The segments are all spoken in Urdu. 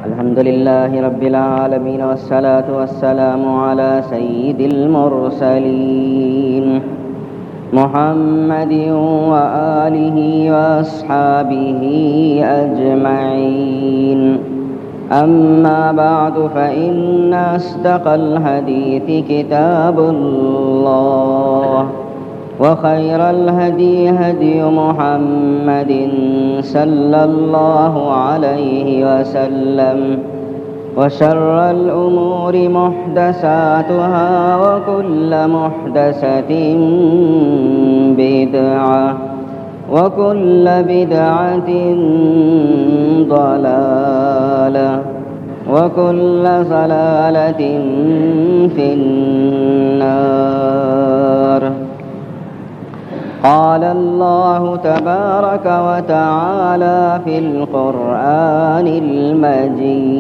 الحمد لله رب العالمين والصلاة والسلام على سيد المرسلين محمد وآله وأصحابه أجمعين. أما بعد فإن أصدق الحديث كتاب الله وخير الهدي هدي محمد صلى الله عليه وسلم وشر الأمور محدثاتها وكل محدثة بدعة وكل بدعة ضلالة وكل ضلالة في النار. قال الله تبارك وتعالى في القرآن المجيد: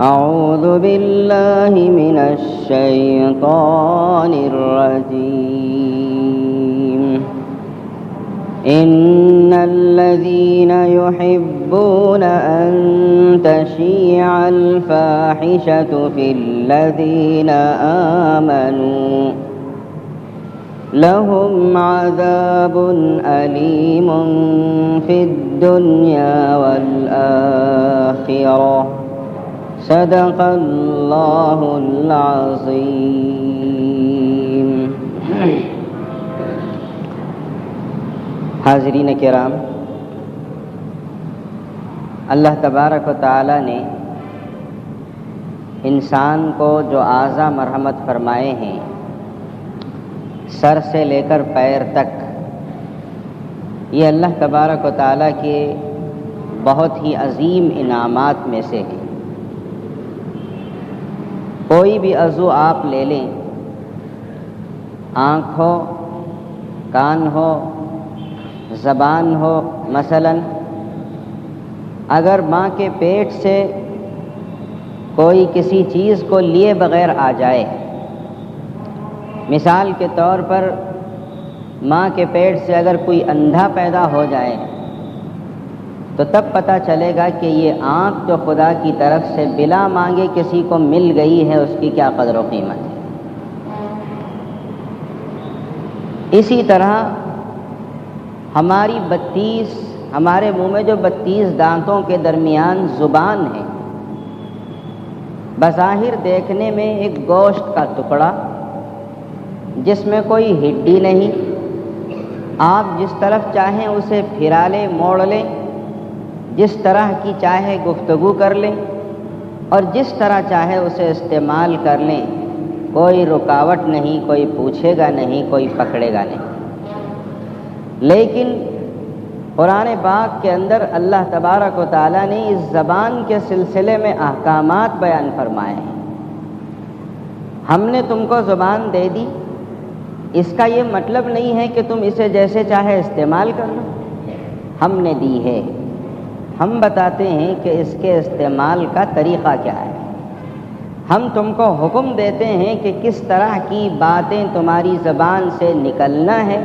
أعوذ بالله من الشيطان الرجيم. إن الذين يحبون أن تشيع الفاحشة في الذين آمنوا لهم عذاب أليم في الدنيا والآخرة. صدق الله العظيم. حاضرین کرام، اللہ تبارک و تعالی نے انسان کو جو اعضا مرحمت فرمائے ہیں، سر سے لے کر پیر تک، یہ اللہ تبارک و تعالیٰ کے بہت ہی عظیم انعامات میں سے ہے. کوئی بھی عضو آپ لے لیں، آنکھ ہو، کان ہو، زبان ہو، مثلا اگر ماں کے پیٹ سے کوئی کسی چیز کو لیے بغیر آ جائے، مثال کے طور پر ماں کے پیٹ سے اگر کوئی اندھا پیدا ہو جائے تو تب پتہ چلے گا کہ یہ آنکھ جو خدا کی طرف سے بلا مانگے کسی کو مل گئی ہے، اس کی کیا قدر و قیمت ہے. اسی طرح ہمارے منہ میں جو 32 دانتوں کے درمیان زبان ہے، بظاہر دیکھنے میں ایک گوشت کا ٹکڑا جس میں کوئی ہڈی نہیں، آپ جس طرف چاہیں اسے پھرا لیں، موڑ لیں، جس طرح کی چاہے گفتگو کر لیں اور جس طرح چاہے اسے استعمال کر لیں، کوئی رکاوٹ نہیں، کوئی پوچھے گا نہیں، کوئی پکڑے گا نہیں. لیکن قرآن پاک کے اندر اللہ تبارک و تعالیٰ نے اس زبان کے سلسلے میں احکامات بیان فرمائے ہیں. ہم نے تم کو زبان دے دی، اس کا یہ مطلب نہیں ہے کہ تم اسے جیسے چاہے استعمال کر لو. ہم نے دی ہے، ہم بتاتے ہیں کہ اس کے استعمال کا طریقہ کیا ہے. ہم تم کو حکم دیتے ہیں کہ کس طرح کی باتیں تمہاری زبان سے نکلنا ہے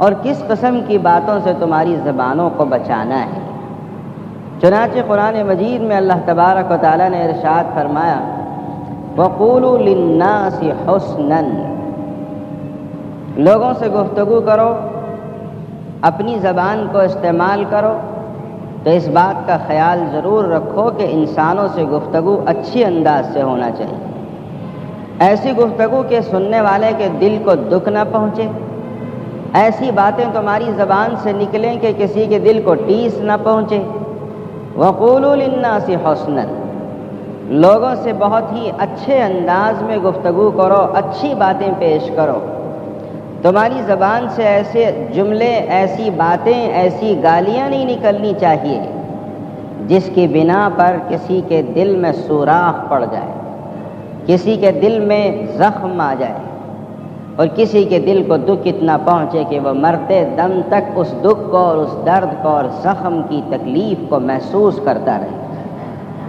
اور کس قسم کی باتوں سے تمہاری زبانوں کو بچانا ہے. چنانچہ قرآن مجید میں اللہ تبارک و تعالیٰ نے ارشاد فرمایا: وَقُولُوا لِلنَّاسِ حُسْنًا، لوگوں سے گفتگو کرو، اپنی زبان کو استعمال کرو، تو اس بات کا خیال ضرور رکھو کہ انسانوں سے گفتگو اچھی انداز سے ہونا چاہیے. ایسی گفتگو کہ سننے والے کے دل کو دکھ نہ پہنچے، ایسی باتیں تمہاری زبان سے نکلیں کہ کسی کے دل کو ٹیس نہ پہنچے. وَقُولُوا لِلنَّاسِ حُسْنًا، لوگوں سے بہت ہی اچھے انداز میں گفتگو کرو، اچھی باتیں پیش کرو. تمہاری زبان سے ایسے جملے، ایسی باتیں، ایسی گالیاں نہیں نکلنی چاہیے جس کی بنا پر کسی کے دل میں سوراخ پڑ جائے، کسی کے دل میں زخم آ جائے اور کسی کے دل کو دکھ اتنا پہنچے کہ وہ مرتے دم تک اس دکھ کو اور اس درد کو اور زخم کی تکلیف کو محسوس کرتا رہے.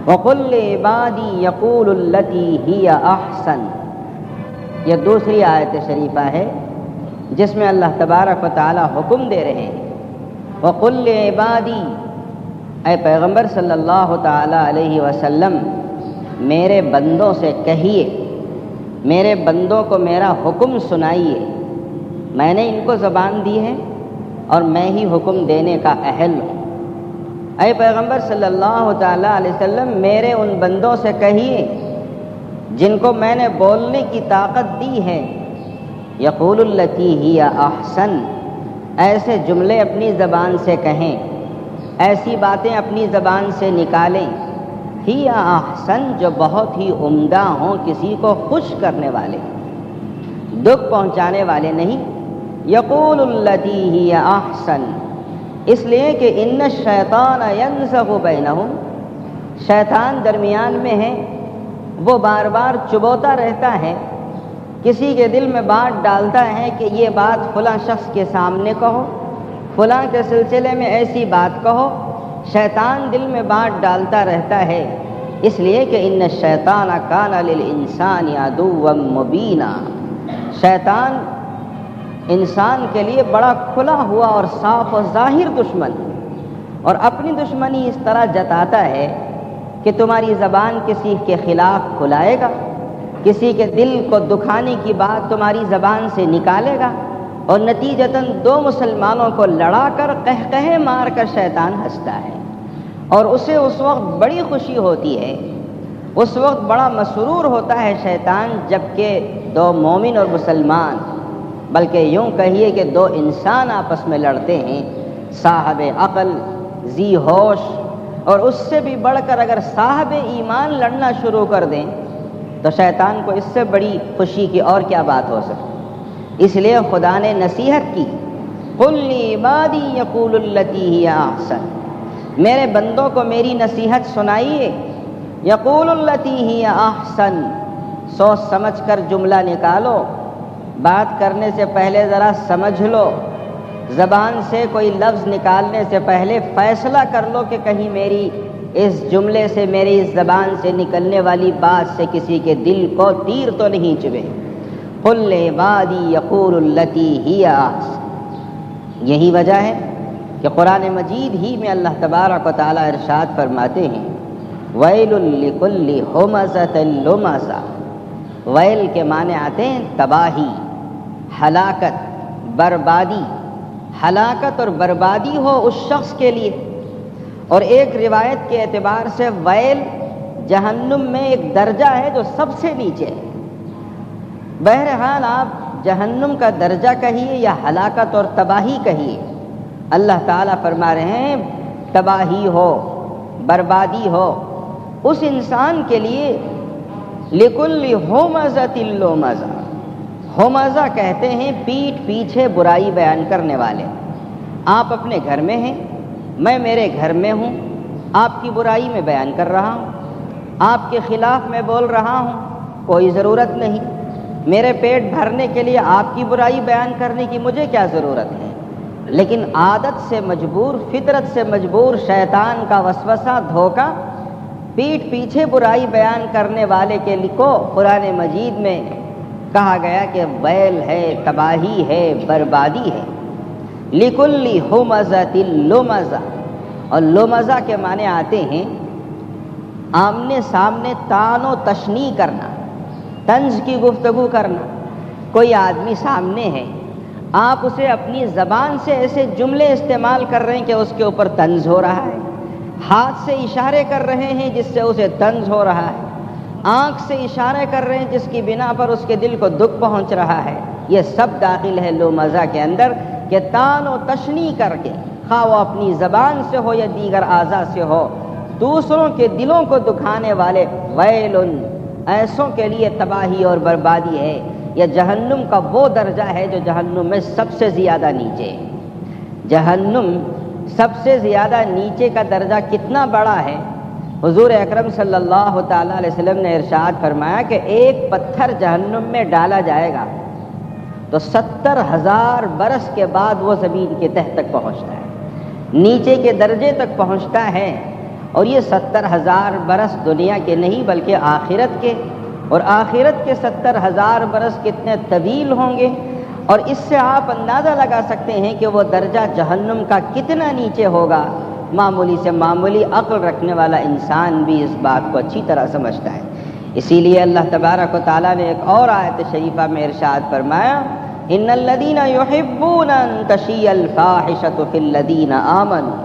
وَقُلْ لِعِبَادِي يَقُولُ الَّتِي هِيَ أَحْسَنُ، یہ دوسری آیت شریفہ ہے جس میں اللہ تبارک و تعالی حکم دے رہے ہیں. وَقُلْ لِعِبَادِي، اے پیغمبر صلی اللہ تعالی علیہ وسلم، میرے بندوں سے کہیے، میرے بندوں کو میرا حکم سنائیے، میں نے ان کو زبان دی ہے اور میں ہی حکم دینے کا اہل ہوں۔ اے پیغمبر صلی اللہ تعالی علیہ وسلم، میرے ان بندوں سے کہیے جن کو میں نے بولنے کی طاقت دی ہے، یقول التی ہی احسن، ایسے جملے اپنی زبان سے کہیں، ایسی باتیں اپنی زبان سے نکالیں، ہی احسن، جو بہت ہی عمدہ ہوں، کسی کو خوش کرنے والے، دکھ پہنچانے والے نہیں۔ یقول التی ہی احسن، اس لیے کہ ان الشیطان ینزغ بینہم، شیطان درمیان میں ہے، وہ بار بار چبوتا رہتا ہے، کسی کے دل میں بات ڈالتا ہے کہ یہ بات فلاں شخص کے سامنے کہو، فلاں کے سلسلے میں ایسی بات کہو، شیطان دل میں بات ڈالتا رہتا ہے، اس لیے کہ ان الشیطان کان للانسان عدوا مبینا، شیطان انسان کے لیے بڑا کھلا ہوا اور صاف و ظاہر دشمن، اور اپنی دشمنی اس طرح جتاتا ہے کہ تمہاری زبان کسی کے خلاف کھلائے گا، کسی کے دل کو دکھانے کی بات تمہاری زبان سے نکالے گا، اور نتیجتاً دو مسلمانوں کو لڑا کر قہقہے مار کر شیطان ہنستا ہے، اور اسے اس وقت بڑی خوشی ہوتی ہے، اس وقت بڑا مسرور ہوتا ہے شیطان، جبکہ دو مومن اور مسلمان، بلکہ یوں کہیے کہ دو انسان آپس میں لڑتے ہیں، صاحب عقل، ذی ہوش، اور اس سے بھی بڑھ کر اگر صاحب ایمان لڑنا شروع کر دیں تو شیطان کو اس سے بڑی خوشی کی اور کیا بات ہو سکتی۔ اس لیے خدا نے نصیحت کی، قل لعبادی یقول التی ہی احسن، میرے بندوں کو میری نصیحت سنائیے، یقول التی ہی احسن، سوچ سمجھ کر جملہ نکالو، بات کرنے سے پہلے ذرا سمجھ لو، زبان سے کوئی لفظ نکالنے سے پہلے فیصلہ کر لو کہ کہیں میری اس جملے سے، میری اس زبان سے نکلنے والی بات سے کسی کے دل کو تیر تو نہیں چبھے۔ قل لعبادی یقول التی ہی احسن، یہی وجہ ہے کہ قرآن مجید ہی میں اللہ تبارک و تعالی ارشاد فرماتے ہیں، ویل لکل ہمزۃ لمزہ، ویل کے معنی آتے ہیں تباہی، ہلاکت، بربادی، ہلاکت اور بربادی ہو اس شخص کے لیے۔ اور ایک روایت کے اعتبار سے ویل جہنم میں ایک درجہ ہے جو سب سے نیچے ہے۔ بہرحال آپ جہنم کا درجہ کہیے یا ہلاکت اور تباہی کہیے، اللہ تعالیٰ فرما رہے ہیں تباہی ہو، بربادی ہو اس انسان کے لیے، لکل ہمزۃ لمزہ، ہمزہ کہتے ہیں پیٹھ پیچھے برائی بیان کرنے والے۔ آپ اپنے گھر میں ہیں، میں میرے گھر میں ہوں، آپ کی برائی میں بیان کر رہا ہوں، آپ کے خلاف میں بول رہا ہوں، کوئی ضرورت نہیں، میرے پیٹ بھرنے کے لیے آپ کی برائی بیان کرنے کی مجھے کیا ضرورت ہے؟ لیکن عادت سے مجبور، فطرت سے مجبور، شیطان کا وسوسہ، دھوکہ، پیٹھ پیچھے برائی بیان کرنے والے کے کو قرآن مجید میں کہا گیا کہ ویل ہے، تباہی ہے، بربادی ہے۔ لکل ہمزۃ لمزہ، اور لمزہ کے معنی آتے ہیں آمنے سامنے طعن و تشنیع کرنا، طنز کی گفتگو کرنا۔ کوئی آدمی سامنے ہے، آپ اسے اپنی زبان سے ایسے جملے استعمال کر رہے ہیں کہ اس کے اوپر طنز ہو رہا ہے، ہاتھ سے اشارے کر رہے ہیں جس سے اسے طنز ہو رہا ہے، آنکھ سے اشارے کر رہے ہیں جس کی بنا پر اس کے دل کو دکھ پہنچ رہا ہے۔ یہ سب داخل ہے لمزہ کے اندر کہ طعن و تشنیع کر کے، خواہ وہ اپنی زبان سے ہو یا دیگر اعضاء سے ہو، دوسروں کے دلوں کو دکھانے والے ویل، ایسوں کے لیے تباہی اور بربادی ہے۔ یہ جہنم کا وہ درجہ ہے جو جہنم میں سب سے زیادہ نیچے ہے۔ جہنم سب سے زیادہ نیچے کا درجہ کتنا بڑا ہے؟ حضور اکرم صلی اللہ تعالی علیہ وسلم نے ارشاد فرمایا کہ ایک پتھر جہنم میں ڈالا جائے گا تو 70,000 برس کے بعد وہ زمین کے تہ تک پہنچتا ہے، نیچے کے درجے تک پہنچتا ہے۔ اور یہ 70,000 برس دنیا کے نہیں بلکہ آخرت کے، اور آخرت کے 70,000 برس کتنے طویل ہوں گے، اور اس سے آپ اندازہ لگا سکتے ہیں کہ وہ درجہ جہنم کا کتنا نیچے ہوگا۔ معمولی سے معمولی عقل رکھنے والا انسان بھی اس بات کو اچھی طرح سمجھتا ہے۔ اسی لیے اللہ تبارک و تعالیٰ نے ایک اور آیت شریفہ میں ارشاد فرمایا، ان الذین یحبون ان تشیع الفاحشۃ فی الذین آمنوا،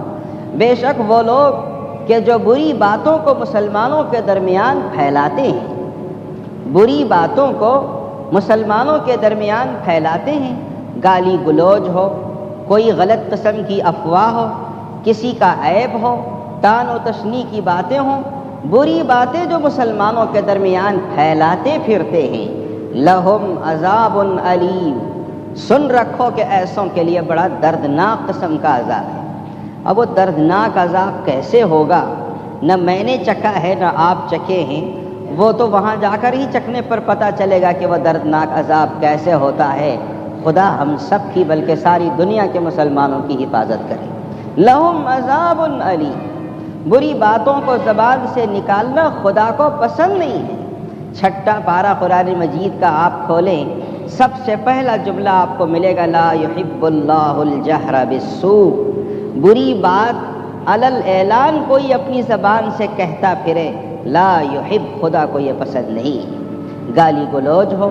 بے شک وہ لوگ کہ جو بری باتوں کو مسلمانوں کے درمیان پھیلاتے ہیں، بری باتوں کو مسلمانوں کے درمیان پھیلاتے ہیں، گالی گلوچ ہو، کوئی غلط قسم کی افواہ ہو، کسی کا عیب ہو، طعن و تشنیع کی باتیں ہوں، بری باتیں جو مسلمانوں کے درمیان پھیلاتے پھرتے ہیں، لہم عذاب علیم، سن رکھو کہ ایسوں کے لیے بڑا دردناک قسم کا عذاب ہے۔ اب وہ دردناک عذاب کیسے ہوگا؟ نہ میں نے چکھا ہے نہ آپ چکھے ہیں، وہ تو وہاں جا کر ہی چکھنے پر پتہ چلے گا کہ وہ دردناک عذاب کیسے ہوتا ہے۔ خدا ہم سب کی بلکہ ساری دنیا کے مسلمانوں کی حفاظت کرے۔ لہم عذاب علیم، بری باتوں کو زبان سے نکالنا خدا کو پسند نہیں ہے۔ چھٹا پارہ قرآن مجید کا آپ کھولیں، سب سے پہلا جملہ آپ کو ملے گا، لا یحب اللہ الجہر بالسوء، بری بات علل اعلان کوئی اپنی زبان سے کہتا پھرے، لا یحب، خدا کو یہ پسند نہیں۔ گالی گلوچ ہو،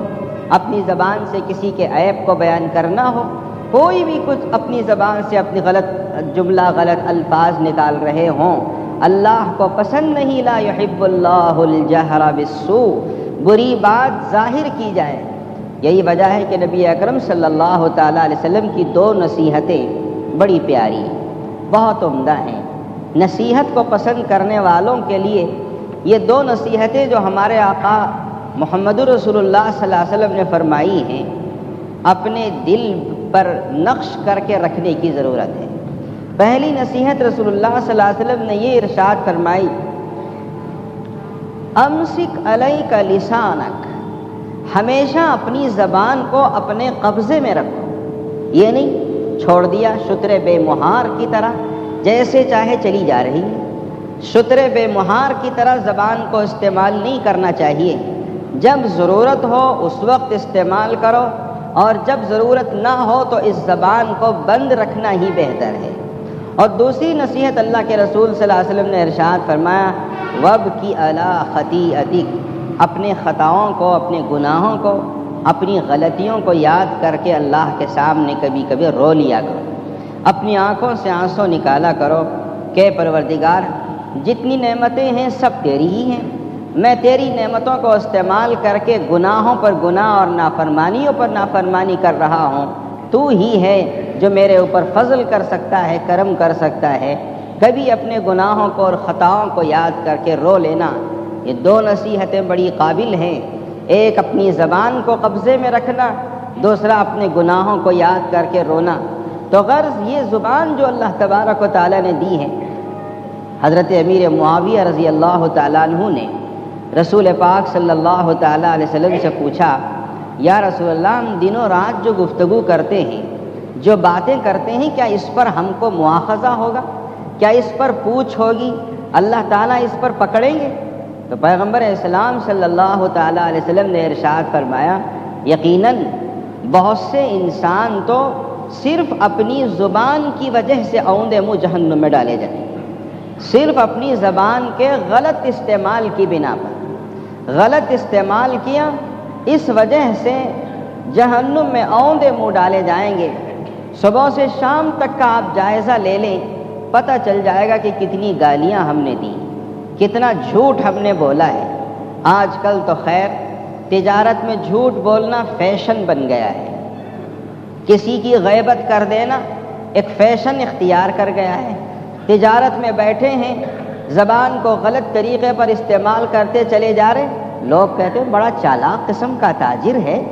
اپنی زبان سے کسی کے عیب کو بیان کرنا ہو، کوئی بھی کچھ اپنی زبان سے اپنی غلط جملہ غلط الفاظ نکال رہے ہوں، اللہ کو پسند نہیں۔ لا یحب اللہ الجہر بالسوء، بری بات ظاہر کی جائے۔ یہی وجہ ہے کہ نبی اکرم صلی اللہ تعالیٰ علیہ وسلم کی دو نصیحتیں بڑی پیاری ہیں، بہت عمدہ ہیں۔ نصیحت کو پسند کرنے والوں کے لیے یہ دو نصیحتیں جو ہمارے آقا محمد رسول اللہ صلی اللہ علیہ وسلم نے فرمائی ہیں، اپنے دل پر نقش کر کے رکھنے کی ضرورت ہے۔ پہلی نصیحت رسول اللہ صلی اللہ علیہ وسلم نے یہ ارشاد فرمائی، امسک علیک لسانک، ہمیشہ اپنی زبان کو اپنے قبضے میں رکھو۔ یہ نہیں چھوڑ دیا شتر بے مہار کی طرح جیسے چاہے چلی جا رہی ہے۔ شتر بے مہار کی طرح زبان کو استعمال نہیں کرنا چاہیے۔ جب ضرورت ہو اس وقت استعمال کرو، اور جب ضرورت نہ ہو تو اس زبان کو بند رکھنا ہی بہتر ہے۔ اور دوسری نصیحت اللہ کے رسول صلی اللہ علیہ وسلم نے ارشاد فرمایا، وابکی علی خطیئتک، اپنے خطاؤں کو، اپنے گناہوں کو، اپنی غلطیوں کو یاد کر کے اللہ کے سامنے کبھی کبھی رو لیا کرو، اپنی آنکھوں سے آنسو نکالا کرو کہ پروردگار جتنی نعمتیں ہیں سب تیری ہی ہیں، میں تیری نعمتوں کو استعمال کر کے گناہوں پر گناہ اور نافرمانیوں پر نافرمانی کر رہا ہوں، تو ہی ہے جو میرے اوپر فضل کر سکتا ہے، کرم کر سکتا ہے۔ کبھی اپنے گناہوں کو اور خطاؤں کو یاد کر کے رو لینا۔ یہ دو نصیحتیں بڑی قابل ہیں، ایک اپنی زبان کو قبضے میں رکھنا، دوسرا اپنے گناہوں کو یاد کر کے رونا۔ تو غرض یہ زبان جو اللہ تبارک و تعالیٰ نے دی ہے، حضرت امیر معاویہ رضی اللہ تعالیٰ عنہ نے رسول پاک صلی اللہ تعالیٰ علیہ وسلم سے پوچھا، یا رسول اللہ، ہم دنوں رات جو گفتگو کرتے ہیں، جو باتیں کرتے ہیں، کیا اس پر ہم کو مواخذہ ہوگا؟ کیا اس پر پوچھ ہوگی؟ اللہ تعالیٰ اس پر پکڑیں گے؟ تو پیغمبر اسلام صلی اللہ تعالیٰ علیہ وسلم نے ارشاد فرمایا، یقیناً بہت سے انسان تو صرف اپنی زبان کی وجہ سے اوندھ منہ جہنم میں ڈالے جائیں، صرف اپنی زبان کے غلط استعمال کی بنا پر، غلط استعمال کیا، اس وجہ سے جہنم میں اوندھ منہ ڈالے جائیں گے۔ صبح سے شام تک کا آپ جائزہ لے لیں، پتہ چل جائے گا کہ کتنی گالیاں ہم نے دی، کتنا جھوٹ ہم نے بولا ہے۔ آج کل تو خیر تجارت میں جھوٹ بولنا فیشن بن گیا ہے، کسی کی غیبت کر دینا ایک فیشن اختیار کر گیا ہے۔ تجارت میں بیٹھے ہیں، زبان کو غلط طریقے پر استعمال کرتے چلے جا رہے، لوگ کہتے ہیں بڑا چالاک قسم کا تاجر ہے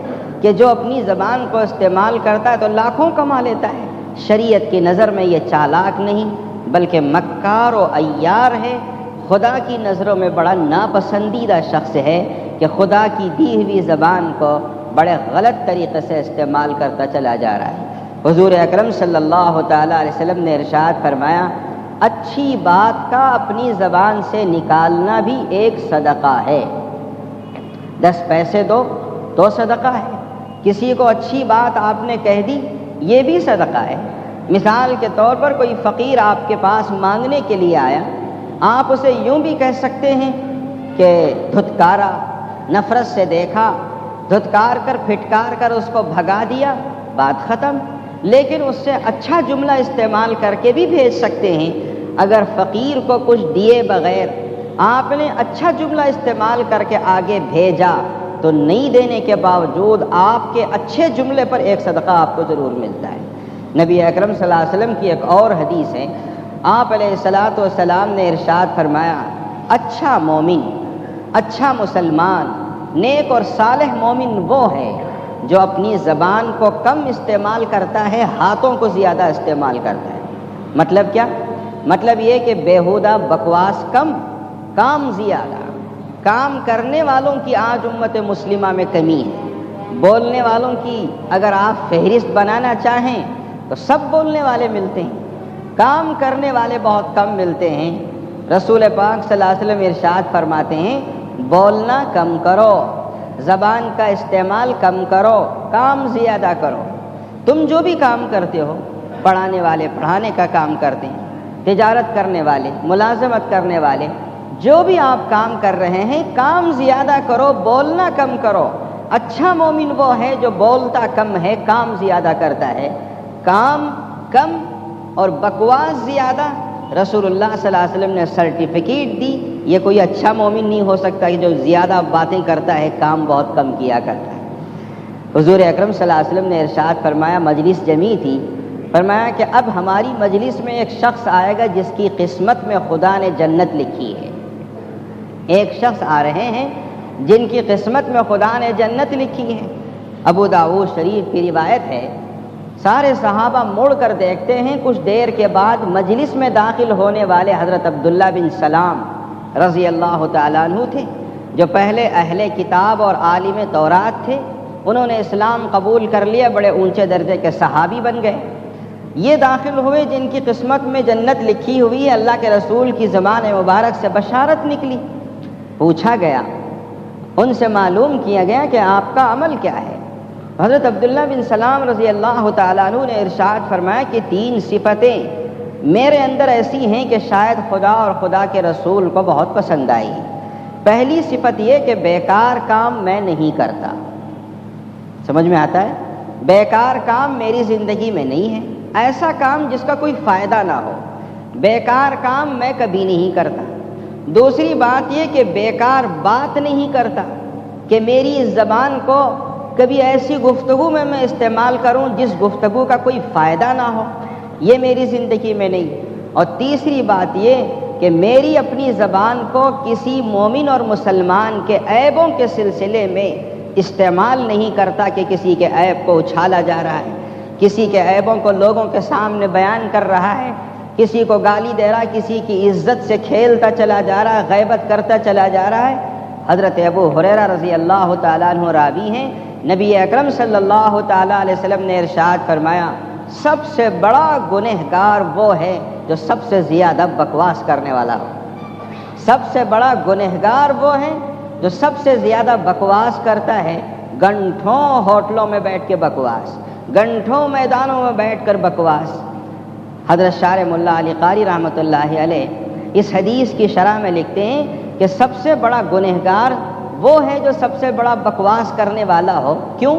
کہ جو اپنی زبان کو استعمال کرتا ہے تو لاکھوں کما لیتا ہے۔ شریعت کی نظر میں یہ چالاک نہیں بلکہ مکار و عیار ہے، خدا کی نظروں میں بڑا ناپسندیدہ شخص ہے کہ خدا کی دی ہوئی زبان کو بڑے غلط طریقے سے استعمال کرتا چلا جا رہا ہے۔ حضور اکرم صلی اللہ تعالیٰ علیہ وسلم نے ارشاد فرمایا، اچھی بات کا اپنی زبان سے نکالنا بھی ایک صدقہ ہے۔ 10 پیسے دو تو صدقہ ہے، کسی کو اچھی بات آپ نے کہہ دی یہ بھی صدقہ ہے، مثال کے طور پر کوئی فقیر آپ کے پاس مانگنے کے لیے آیا، آپ اسے یوں بھی کہہ سکتے ہیں کہ دھتکارا، نفرت سے دیکھا، دھتکار کر پھٹکار کر اس کو بھگا دیا، بات ختم۔ لیکن اس سے اچھا جملہ استعمال کر کے بھی بھیج سکتے ہیں۔ اگر فقیر کو کچھ دیے بغیر آپ نے اچھا جملہ استعمال کر کے آگے بھیجا تو نہیں دینے کے باوجود آپ کے اچھے جملے پر ایک صدقہ آپ کو ضرور ملتا ہے۔ نبی اکرم صلی اللہ علیہ وسلم کی ایک اور حدیث ہے، آپ علیہ الصلاۃ والسلام نے ارشاد فرمایا، اچھا مومن، اچھا مسلمان، نیک اور صالح مومن وہ ہے جو اپنی زبان کو کم استعمال کرتا ہے، ہاتھوں کو زیادہ استعمال کرتا ہے۔ مطلب کیا؟ مطلب یہ کہ بیہودہ بکواس کم، کام زیادہ۔ کام کرنے والوں کی آج امت مسلمہ میں کمی ہے، بولنے والوں کی اگر آپ فہرست بنانا چاہیں تو سب بولنے والے ملتے ہیں، کام کرنے والے بہت کم ملتے ہیں۔ رسول پاک صلی اللہ علیہ وسلم ارشاد فرماتے ہیں، بولنا کم کرو، زبان کا استعمال کم کرو، کام زیادہ کرو۔ تم جو بھی کام کرتے ہو، پڑھانے والے پڑھانے کا کام کرتے ہیں، تجارت کرنے والے، ملازمت کرنے والے، جو بھی آپ کام کر رہے ہیں، کام زیادہ کرو، بولنا کم کرو۔ اچھا مومن وہ ہے جو بولتا کم ہے، کام زیادہ کرتا ہے۔ کام کم اور بکواس زیادہ، رسول اللہ صلی اللہ علیہ وسلم نے سرٹیفکیٹ دی، یہ کوئی اچھا مومن نہیں ہو سکتا کہ جو زیادہ باتیں کرتا ہے، کام بہت کم کیا کرتا ہے۔ حضور اکرم صلی اللہ علیہ وسلم نے ارشاد فرمایا، مجلس جمی تھی، فرمایا کہ اب ہماری مجلس میں ایک شخص آئے گا جس کی قسمت میں خدا نے جنت لکھی ہے۔ ایک شخص آ رہے ہیں جن کی قسمت میں خدا نے جنت لکھی ہے۔ ابو داؤد شریف کی روایت ہے، سارے صحابہ مڑ کر دیکھتے ہیں، کچھ دیر کے بعد مجلس میں داخل ہونے والے حضرت عبداللہ بن سلام رضی اللہ تعالیٰ عنہ تھے، جو پہلے اہل کتاب اور عالم تورات تھے۔ انہوں نے اسلام قبول کر لیا، بڑے اونچے درجے کے صحابی بن گئے۔ یہ داخل ہوئے جن کی قسمت میں جنت لکھی ہوئی ہے، اللہ کے رسول کی زبان مبارک سے بشارت نکلی۔ پوچھا گیا، ان سے معلوم کیا گیا کہ آپ کا عمل کیا ہے۔ حضرت عبداللہ بن سلام رضی اللہ تعالیٰ عنہ نے ارشاد فرمایا کہ 3 صفتیں میرے اندر ایسی ہیں کہ شاید خدا اور خدا کے رسول کو بہت پسند آئی۔ پہلی صفت یہ کہ بیکار کام میں نہیں کرتا۔ سمجھ میں آتا ہے؟ بیکار کام میری زندگی میں نہیں ہے، ایسا کام جس کا کوئی فائدہ نہ ہو، بیکار کام میں کبھی نہیں کرتا۔ دوسری بات یہ کہ بیکار بات نہیں کرتا، کہ میری اس زبان کو کبھی ایسی گفتگو میں استعمال کروں جس گفتگو کا کوئی فائدہ نہ ہو، یہ میری زندگی میں نہیں۔ اور تیسری بات یہ کہ میری اپنی زبان کو کسی مومن اور مسلمان کے عیبوں کے سلسلے میں استعمال نہیں کرتا، کہ کسی کے عیب کو اچھالا جا رہا ہے، کسی کے عیبوں کو لوگوں کے سامنے بیان کر رہا ہے، کسی کو گالی دے رہا ہے، کسی کی عزت سے کھیلتا چلا جا رہا ہے، غیبت کرتا چلا جا رہا ہے۔ حضرت ابو ہریرہ رضی اللہ تعالیٰ عنہ راوی ہیں، نبی اکرم صلی اللہ تعالیٰ علیہ وسلم نے ارشاد فرمایا، سب سے بڑا گنہگار وہ ہے جو سب سے زیادہ بکواس کرنے والا ہو۔ سب سے بڑا گنہگار وہ ہے جو سب سے زیادہ بکواس کرتا ہے۔ گھنٹوں ہوٹلوں میں بیٹھ کے بکواس، گھنٹوں میدانوں میں بیٹھ کر بکواس۔ حضرت شارح ملا علی قاری رحمۃ اللہ علیہ اس حدیث کی شرح میں لکھتے ہیں کہ سب سے بڑا گنہگار وہ ہے جو سب سے بڑا بکواس کرنے والا ہو۔ کیوں؟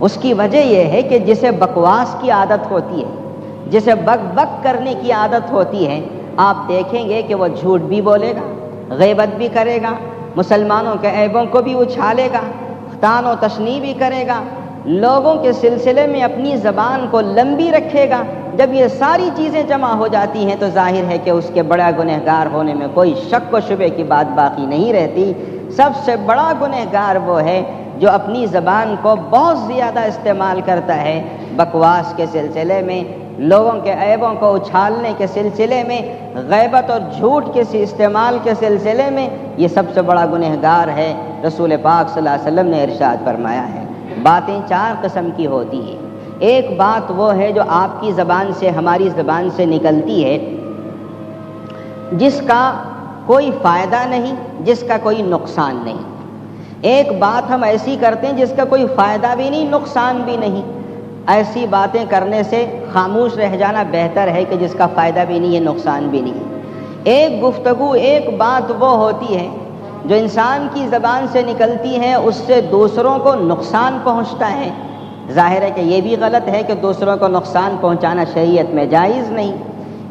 اس کی وجہ یہ ہے کہ جسے بکواس کی عادت ہوتی ہے، جسے بک بک کرنے کی عادت ہوتی ہے، آپ دیکھیں گے کہ وہ جھوٹ بھی بولے گا، غیبت بھی کرے گا، مسلمانوں کے عیبوں کو بھی اچھالے گا، طعن و تشنیع بھی کرے گا، لوگوں کے سلسلے میں اپنی زبان کو لمبی رکھے گا۔ جب یہ ساری چیزیں جمع ہو جاتی ہیں تو ظاہر ہے کہ اس کے بڑا گنہگار ہونے میں کوئی شک و شبے کی بات باقی نہیں رہتی۔ سب سے بڑا گنہگار وہ ہے جو اپنی زبان کو بہت زیادہ استعمال کرتا ہے بکواس کے سلسلے میں، لوگوں کے عیبوں کو اچھالنے کے سلسلے میں، غیبت اور جھوٹ کے استعمال کے سلسلے میں، یہ سب سے بڑا گنہگار ہے۔ رسول پاک صلی اللہ علیہ وسلم نے ارشاد فرمایا ہے، باتیں 4 قسم کی ہوتی ہیں۔ ایک بات وہ ہے جو آپ کی زبان سے، ہماری زبان سے نکلتی ہے، جس کا کوئی فائدہ نہیں، جس کا کوئی نقصان نہیں۔ ایک بات ہم ایسی کرتے ہیں جس کا کوئی فائدہ بھی نہیں، نقصان بھی نہیں۔ ایسی باتیں کرنے سے خاموش رہ جانا بہتر ہے کہ جس کا فائدہ بھی نہیں ہے، نقصان بھی نہیں ہے۔ ایک گفتگو، ایک بات وہ ہوتی ہے جو انسان کی زبان سے نکلتی ہے، اس سے دوسروں کو نقصان پہنچتا ہے۔ ظاہر ہے کہ یہ بھی غلط ہے کہ دوسروں کو نقصان پہنچانا شریعت میں جائز نہیں۔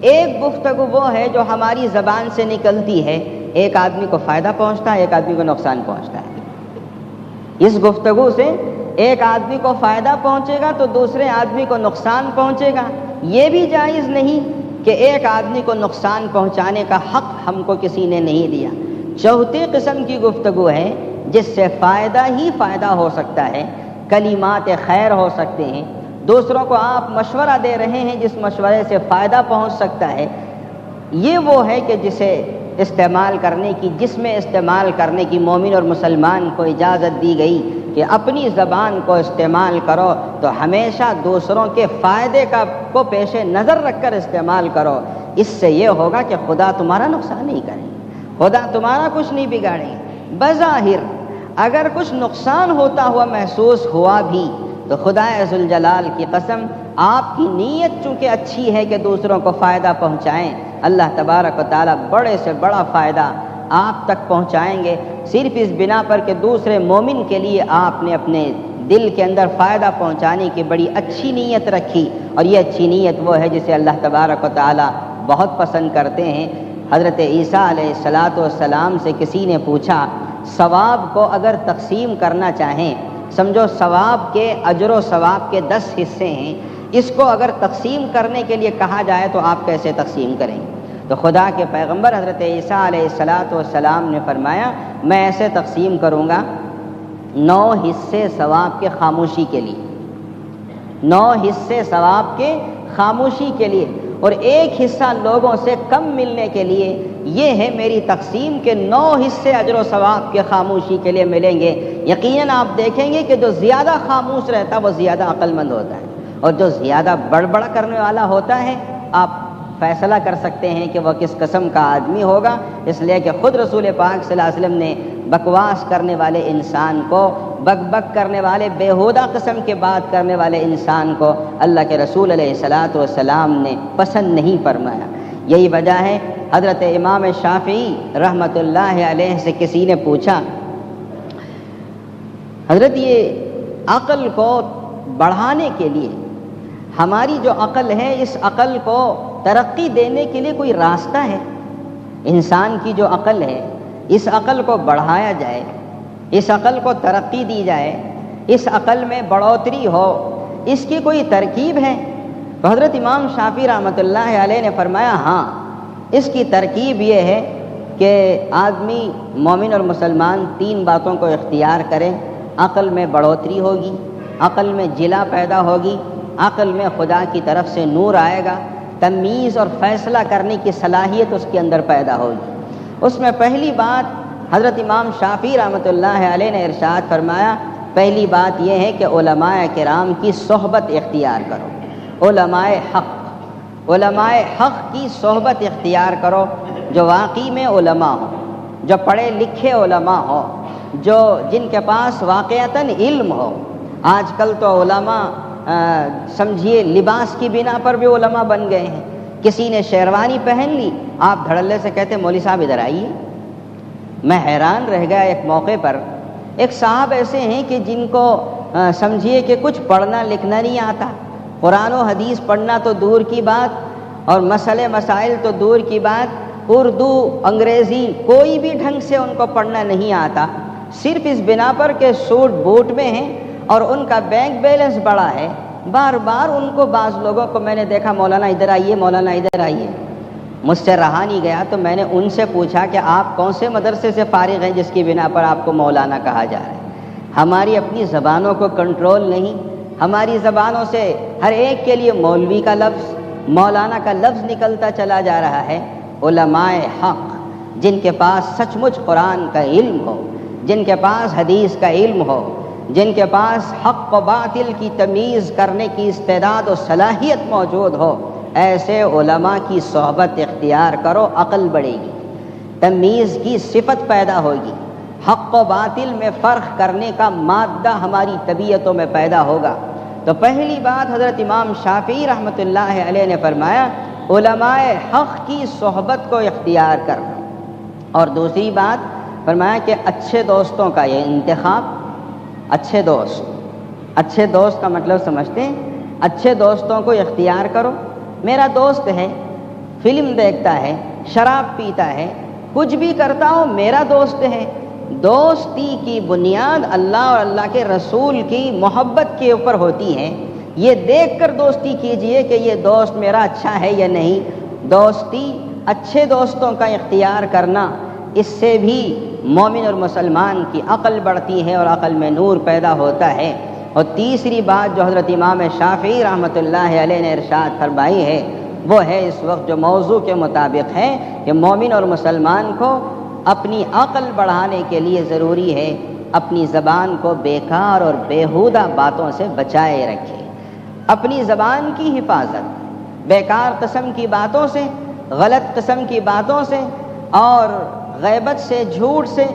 ایک گفتگو وہ ہے جو ہماری زبان سے نکلتی ہے، ایک آدمی کو فائدہ پہنچتا ہے، ایک آدمی کو نقصان پہنچتا ہے۔ اس گفتگو سے ایک آدمی کو فائدہ پہنچے گا تو دوسرے آدمی کو نقصان پہنچے گا۔ یہ بھی جائز نہیں کہ ایک آدمی کو نقصان پہنچانے کا حق ہم کو کسی نے نہیں دیا۔ چوتھی قسم کی گفتگو ہے جس سے فائدہ ہی فائدہ ہو سکتا ہے، کلمات خیر ہو سکتے ہیں، دوسروں کو آپ مشورہ دے رہے ہیں جس مشورے سے فائدہ پہنچ سکتا ہے۔ یہ وہ ہے کہ جسے استعمال کرنے کی، جس میں استعمال کرنے کی مومن اور مسلمان کو اجازت دی گئی کہ اپنی زبان کو استعمال کرو تو ہمیشہ دوسروں کے فائدے کو پیش نظر رکھ کر استعمال کرو۔ اس سے یہ ہوگا کہ خدا تمہارا نقصان نہیں کرے، خدا تمہارا کچھ نہیں بگاڑے۔ بظاہر اگر کچھ نقصان ہوتا ہوا محسوس ہوا بھی تو خدا ذوالجلال کی قسم آپ کی نیت چونکہ اچھی ہے کہ دوسروں کو فائدہ پہنچائیں، اللہ تبارک و تعالیٰ بڑے سے بڑا فائدہ آپ تک پہنچائیں گے، صرف اس بنا پر کہ دوسرے مومن کے لیے آپ نے اپنے دل کے اندر فائدہ پہنچانے کی بڑی اچھی نیت رکھی۔ اور یہ اچھی نیت وہ ہے جسے اللہ تبارک و تعالیٰ بہت پسند کرتے ہیں۔ حضرت عیسیٰ علیہ السلام سے کسی نے پوچھا، ثواب کو اگر تقسیم کرنا چاہیں، سمجھو ثواب کے، اجر و ثواب کے 10 حصے ہیں، اس کو اگر تقسیم کرنے کے لیے کہا جائے تو آپ کیسے تقسیم کریں؟ تو خدا کے پیغمبر حضرت عیسیٰ علیہ السلام نے فرمایا، میں ایسے تقسیم کروں گا 9 حصے ثواب کے خاموشی کے لیے، 9 حصے ثواب کے خاموشی کے لیے، اور 1 حصہ لوگوں سے کم ملنے کے لیے۔ یہ ہے میری تقسیم کے 9 حصے اجر و ثواب کے خاموشی کے لیے ملیں گے۔ یقیناً آپ دیکھیں گے کہ جو زیادہ خاموش رہتا وہ زیادہ عقل مند ہوتا ہے، اور جو زیادہ بڑبڑ کرنے والا ہوتا ہے آپ فیصلہ کر سکتے ہیں کہ وہ کس قسم کا آدمی ہوگا، اس لیے کہ خود رسول پاک صلی اللہ علیہ وسلم نے بکواس کرنے والے انسان کو، بک بک کرنے والے، بیہودہ قسم کے بات کرنے والے انسان کو اللہ کے رسول علیہ السلام نے پسند نہیں فرمایا۔ یہی وجہ ہے حضرت امام شافعی رحمۃ اللہ علیہ سے کسی نے پوچھا، حضرت یہ عقل کو بڑھانے کے لیے، ہماری جو عقل ہے اس عقل کو ترقی دینے کے لیے کوئی راستہ ہے؟ انسان کی جو عقل ہے اس عقل کو بڑھایا جائے، اس عقل کو ترقی دی جائے، اس عقل میں بڑھوتری ہو، اس کی کوئی ترکیب ہے؟ تو حضرت امام شافعی رحمۃ اللہ علیہ نے فرمایا، ہاں، اس کی ترکیب یہ ہے کہ آدمی مومن اور مسلمان 3 باتوں کو اختیار کرے، عقل میں بڑھوتری ہوگی، عقل میں جلا پیدا ہوگی، عقل میں خدا کی طرف سے نور آئے گا، تمیز اور فیصلہ کرنے کی صلاحیت اس کے اندر پیدا ہوگی۔ اس میں پہلی بات حضرت امام شافعی رحمۃ اللہ علیہ نے ارشاد فرمایا، پہلی بات یہ ہے کہ علماء کرام کی صحبت اختیار کرو، علماء حق کی صحبت اختیار کرو، جو واقعی میں علماء ہوں، جو پڑھے لکھے علماء ہوں، جن کے پاس واقعتاً علم ہو۔ آج کل تو علماء سمجھیے لباس کی بنا پر بھی علماء بن گئے ہیں۔ کسی نے شیروانی پہن لی، آپ دھڑلے سے کہتے مولوی صاحب ادھر آئیے۔ میں حیران رہ گیا، ایک موقع پر ایک صاحب ایسے ہیں کہ جن کو سمجھیے کہ کچھ پڑھنا لکھنا نہیں آتا، قرآن و حدیث پڑھنا تو دور کی بات، اور مسئلے مسائل تو دور کی بات، اردو انگریزی کوئی بھی ڈھنگ سے ان کو پڑھنا نہیں آتا، صرف اس بنا پر کہ سوٹ بوٹ میں ہیں اور ان کا بینک بیلنس بڑا ہے۔ بار بار ان کو بعض لوگوں کو میں نے دیکھا، مولانا ادھر آئیے، مولانا ادھر آئیے۔ مجھ سے رہا نہیں گیا تو میں نے ان سے پوچھا کہ آپ کون سے مدرسے سے فارغ ہیں جس کی بنا پر آپ کو مولانا کہا جا رہا ہے؟ ہماری اپنی زبانوں کو کنٹرول نہیں، ہماری زبانوں سے ہر ایک کے لیے مولوی کا لفظ، مولانا کا لفظ نکلتا چلا جا رہا ہے۔ علماء حق جن کے پاس سچ مچ قرآن کا علم ہو، جن کے پاس حدیث کا علم ہو، جن کے پاس حق و باطل کی تمیز کرنے کی استعداد و صلاحیت موجود ہو، ایسے علماء کی صحبت اختیار کرو، عقل بڑھے گی، تمیز کی صفت پیدا ہوگی، حق و باطل میں فرق کرنے کا مادہ ہماری طبیعتوں میں پیدا ہوگا۔ تو پہلی بات حضرت امام شافعی رحمۃ اللہ علیہ نے فرمایا علماء حق کی صحبت کو اختیار کرنا، اور دوسری بات فرمایا کہ اچھے دوستوں کا یہ انتخاب۔ اچھے دوست کا مطلب سمجھتے ہیں؟ اچھے دوستوں کو اختیار کرو۔ میرا دوست ہے، فلم دیکھتا ہے، شراب پیتا ہے، کچھ بھی کرتا ہو، میرا دوست ہے۔ دوستی کی بنیاد اللہ اور اللہ کے رسول کی محبت کے اوپر ہوتی ہے۔ یہ دیکھ کر دوستی کیجئے کہ یہ دوست میرا اچھا ہے یا نہیں۔ دوستی اچھے دوستوں کا اختیار کرنا، اس سے بھی مومن اور مسلمان کی عقل بڑھتی ہے اور عقل میں نور پیدا ہوتا ہے۔ اور تیسری بات جو حضرت امام شافعی رحمۃ اللہ علیہ نے ارشاد فرمائی ہے وہ ہے اس وقت جو موضوع کے مطابق ہے کہ مومن اور مسلمان کو اپنی عقل بڑھانے کے لیے ضروری ہے اپنی زبان کو بیکار اور بیہودہ باتوں سے بچائے رکھے۔ اپنی زبان کی حفاظت بیکار قسم کی باتوں سے، غلط قسم کی باتوں سے اور غیبت سے، جھوٹ سے،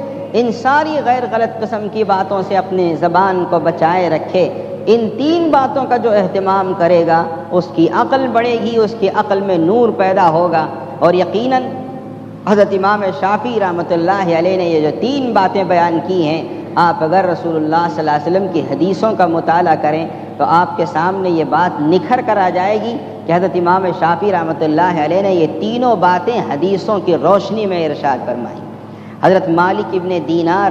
ان ساری غیر غلط قسم کی باتوں سے اپنی زبان کو بچائے رکھے۔ ان تین باتوں کا جو اہتمام کرے گا اس کی عقل بڑھے گی، اس کی عقل میں نور پیدا ہوگا۔ اور یقیناً حضرت امام شافعی رحمۃ اللہ علیہ نے یہ جو تین باتیں بیان کی ہیں، آپ اگر رسول اللہ صلی اللہ علیہ وسلم کی حدیثوں کا مطالعہ کریں تو آپ کے سامنے یہ بات نکھر کر آ جائے گی کہ حضرت امام شافعی رحمۃ اللہ علیہ نے یہ تینوں باتیں حدیثوں کی روشنی میں ارشاد فرمائیں۔ حضرت مالک ابن دینار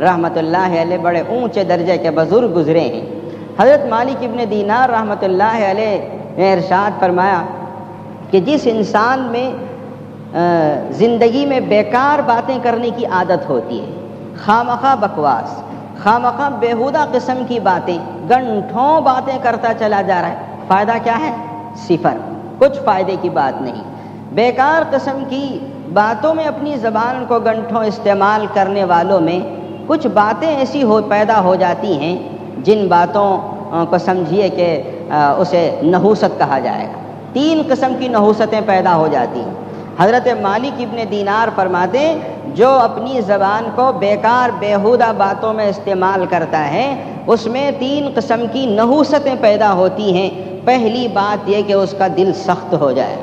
رحمۃ اللہ علیہ بڑے اونچے درجے کے بزرگ گزرے ہیں۔ حضرت مالک ابن دینار رحمۃ اللہ علیہ نے ارشاد فرمایا کہ جس انسان میں زندگی میں بیکار باتیں کرنے کی عادت ہوتی ہے، خامخواہ بکواس، خامخواہ بیہودہ قسم کی باتیں، گھنٹوں باتیں کرتا چلا جا رہا ہے، فائدہ کیا ہے؟ صفر، کچھ فائدے کی بات نہیں۔ بیکار قسم کی باتوں میں اپنی زبان کو گھنٹوں استعمال کرنے والوں میں کچھ باتیں ایسی پیدا ہو جاتی ہیں جن باتوں کو سمجھیے کہ اسے نحوست کہا جائے گا۔ تین قسم کی نحوستیں پیدا ہو جاتی ہیں۔ حضرت مالک ابن دینار فرماتے ہیں جو اپنی زبان کو بیکار بیہودہ باتوں میں استعمال کرتا ہے اس میں تین قسم کی نحوستیں پیدا ہوتی ہیں۔ پہلی بات یہ کہ اس کا دل سخت ہو جائے،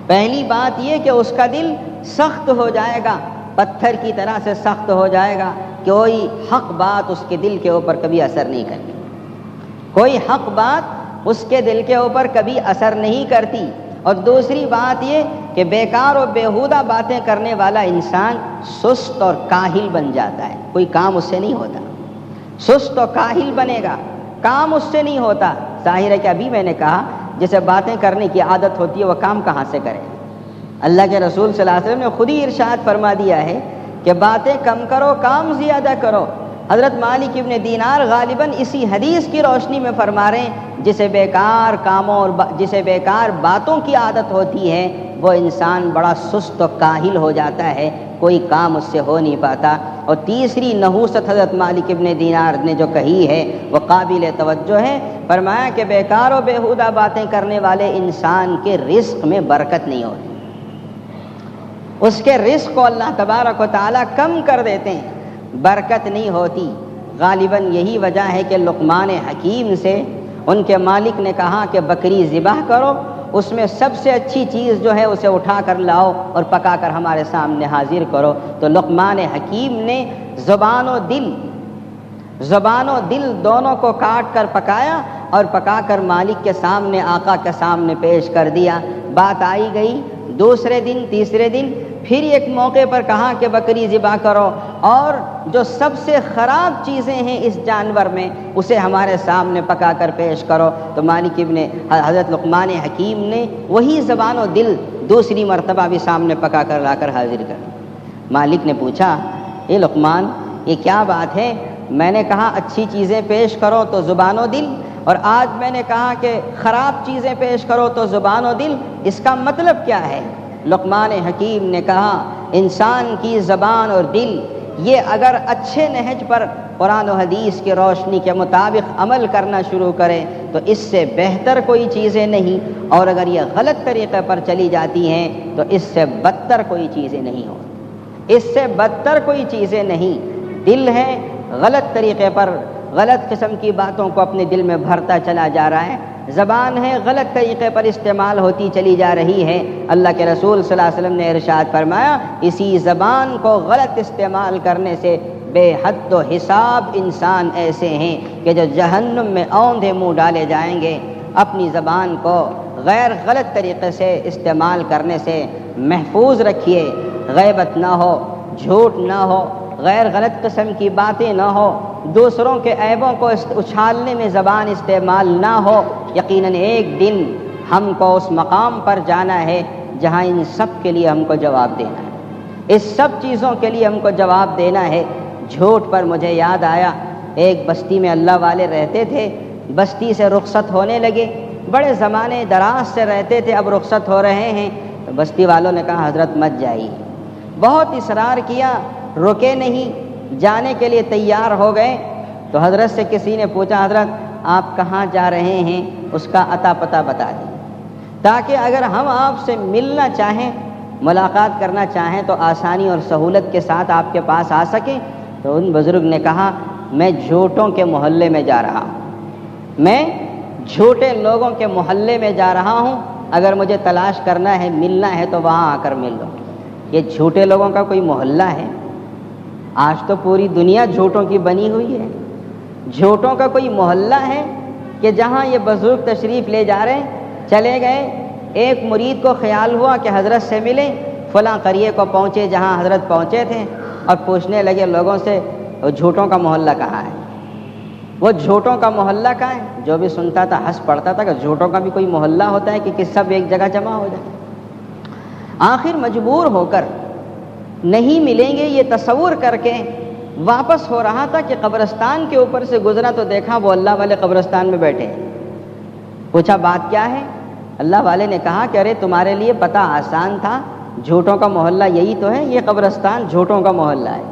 پہلی بات یہ کہ اس کا دل سخت ہو جائے گا، پتھر کی طرح سے سخت ہو جائے گا، کوئی حق بات اس کے دل کے اوپر کبھی اثر نہیں کرتی، کوئی حق بات اس کے دل کے اوپر کبھی اثر نہیں کرتی۔ اور دوسری بات یہ کہ بیکار و بیہودہ باتیں کرنے والا انسان سست اور کاہل بن جاتا ہے، کوئی کام اس سے نہیں ہوتا، سست و کاہل بنے گا، کام اس سے نہیں ہوتا۔ ظاہر ہے کہ ابھی میں نے کہا جسے باتیں کرنے کی عادت ہوتی ہے وہ کام کہاں سے کرے؟ اللہ کے رسول صلی اللہ علیہ وسلم نے خود ہی ارشاد فرما دیا ہے کہ باتیں کم کرو، کام زیادہ کرو۔ حضرت مالک ابن دینار غالباً اسی حدیث کی روشنی میں فرما رہے ہیں جسے بیکار کاموں اور جسے بیکار باتوں کی عادت ہوتی ہے وہ انسان بڑا سست و کاہل ہو جاتا ہے، کوئی کام اس سے ہو نہیں پاتا۔ اور تیسری نحوست حضرت مالک ابن دینار نے جو کہی ہے وہ قابل توجہ ہے، فرمایا کہ بیکار و بیہودہ باتیں کرنے والے انسان کے رزق میں برکت نہیں ہوتی، اس کے رزق کو اللہ تبارک و تعالیٰ کم کر دیتے ہیں، برکت نہیں ہوتی۔ غالباً یہی وجہ ہے کہ لقمان حکیم سے ان کے مالک نے کہا کہ بکری ذبح کرو، اس میں سب سے اچھی چیز جو ہے اسے اٹھا کر لاؤ اور پکا کر ہمارے سامنے حاضر کرو۔ تو لقمان حکیم نے زبان و دل دونوں کو کاٹ کر پکایا اور پکا کر مالک کے سامنے، آقا کے سامنے پیش کر دیا۔ بات آئی گئی، دوسرے دن، تیسرے دن پھر ایک موقع پر کہا کہ بکری ذبح کرو اور جو سب سے خراب چیزیں ہیں اس جانور میں اسے ہمارے سامنے پکا کر پیش کرو۔ تو مالک ابن حضرت لقمان حکیم نے وہی زبان و دل دوسری مرتبہ بھی سامنے پکا کر لا کر حاضر کر۔ مالک نے پوچھا اے لقمان یہ کیا بات ہے؟ میں نے کہا اچھی چیزیں پیش کرو تو زبان و دل، اور آج میں نے کہا کہ خراب چیزیں پیش کرو تو زبان و دل، اس کا مطلب کیا ہے؟ لقمان حکیم نے کہا انسان کی زبان اور دل یہ اگر اچھے نہج پر قرآن و حدیث کی روشنی کے مطابق عمل کرنا شروع کرے تو اس سے بہتر کوئی چیزیں نہیں، اور اگر یہ غلط طریقے پر چلی جاتی ہیں تو اس سے بدتر کوئی چیزیں نہیں ہوتی، اس سے بدتر کوئی چیزیں نہیں۔ دل ہے غلط طریقے پر غلط قسم کی باتوں کو اپنے دل میں بھرتا چلا جا رہا ہے، زبان ہے غلط طریقے پر استعمال ہوتی چلی جا رہی ہے۔ اللہ کے رسول صلی اللہ علیہ وسلم نے ارشاد فرمایا، اسی زبان کو غلط استعمال کرنے سے بے حد و حساب انسان ایسے ہیں کہ جو جہنم میں اوندھے منہ ڈالے جائیں گے۔ اپنی زبان کو غیر غلط طریقے سے استعمال کرنے سے محفوظ رکھیے، غیبت نہ ہو، جھوٹ نہ ہو، غیر غلط قسم کی باتیں نہ ہو، دوسروں کے عیبوں کو اچھالنے میں زبان استعمال نہ ہو۔ یقیناً ایک دن ہم کو اس مقام پر جانا ہے جہاں ان سب کے لیے ہم کو جواب دینا ہے، اس سب چیزوں کے لیے ہم کو جواب دینا ہے۔ جھوٹ پر مجھے یاد آیا، ایک بستی میں اللہ والے رہتے تھے، بستی سے رخصت ہونے لگے، بڑے زمانے دراز سے رہتے تھے، اب رخصت ہو رہے ہیں تو بستی والوں نے کہا حضرت مت جائیے، بہت اصرار کیا، رکے نہیں، جانے کے لیے تیار ہو گئے تو حضرت سے کسی نے پوچھا حضرت آپ کہاں جا رہے ہیں، اس کا عطا پتہ بتا دیں تاکہ اگر ہم آپ سے ملنا چاہیں، ملاقات کرنا چاہیں تو آسانی اور سہولت کے ساتھ آپ کے پاس آ سکیں۔ تو ان بزرگ نے کہا میں جھوٹوں کے محلے میں جا رہا ہوں، میں جھوٹے لوگوں کے محلے میں جا رہا ہوں، اگر مجھے تلاش کرنا ہے ملنا ہے تو وہاں آ کر مل لو۔ یہ جھوٹے لوگوں کا کوئی محلہ ہے؟ آج تو پوری دنیا جھوٹوں کی بنی ہوئی ہے، جھوٹوں کا کوئی محلہ ہے کہ جہاں یہ بزرگ تشریف لے جا رہے ہیں، چلے گئے، ایک مرید کو خیال ہوا کہ حضرت سے ملیں، فلاں قریے کو پہنچے جہاں حضرت پہنچے تھے، اور پوچھنے لگے لوگوں سے وہ جھوٹوں کا محلہ کہاں ہے، وہ جھوٹوں کا محلہ کہاں ہے؟ جو بھی سنتا تھا ہنس پڑتا تھا کہ جھوٹوں کا بھی کوئی محلہ ہوتا ہے کہ سب ایک جگہ جمع ہو جائے۔ آخر مجبور ہو کر نہیں ملیں گے یہ تصور کر کے واپس ہو رہا تھا کہ قبرستان کے اوپر سے گزرا تو دیکھا وہ اللہ والے قبرستان میں بیٹھے۔ پوچھا بات کیا ہے؟ اللہ والے نے کہا کہ ارے تمہارے لیے پتہ آسان تھا، جھوٹوں کا محلہ یہی تو ہے، یہ قبرستان جھوٹوں کا محلہ ہے،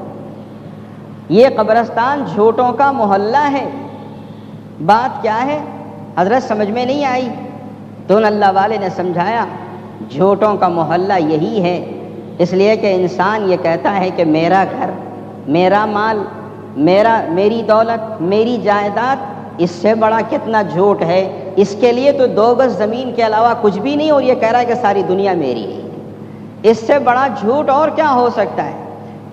یہ قبرستان جھوٹوں کا محلہ ہے۔ بات کیا ہے؟ حضرت سمجھ میں نہیں آئی تو اللہ والے نے سمجھایا جھوٹوں کا محلہ یہی ہے، اس لیے کہ انسان یہ کہتا ہے کہ میرا گھر، میرا مال، میری دولت، میری جائیداد، اس سے بڑا کتنا جھوٹ ہے، اس کے لیے تو 2 گز زمین کے علاوہ کچھ بھی نہیں، اور یہ کہہ رہا ہے کہ ساری دنیا میری ہے۔ اس سے بڑا جھوٹ اور کیا ہو سکتا ہے؟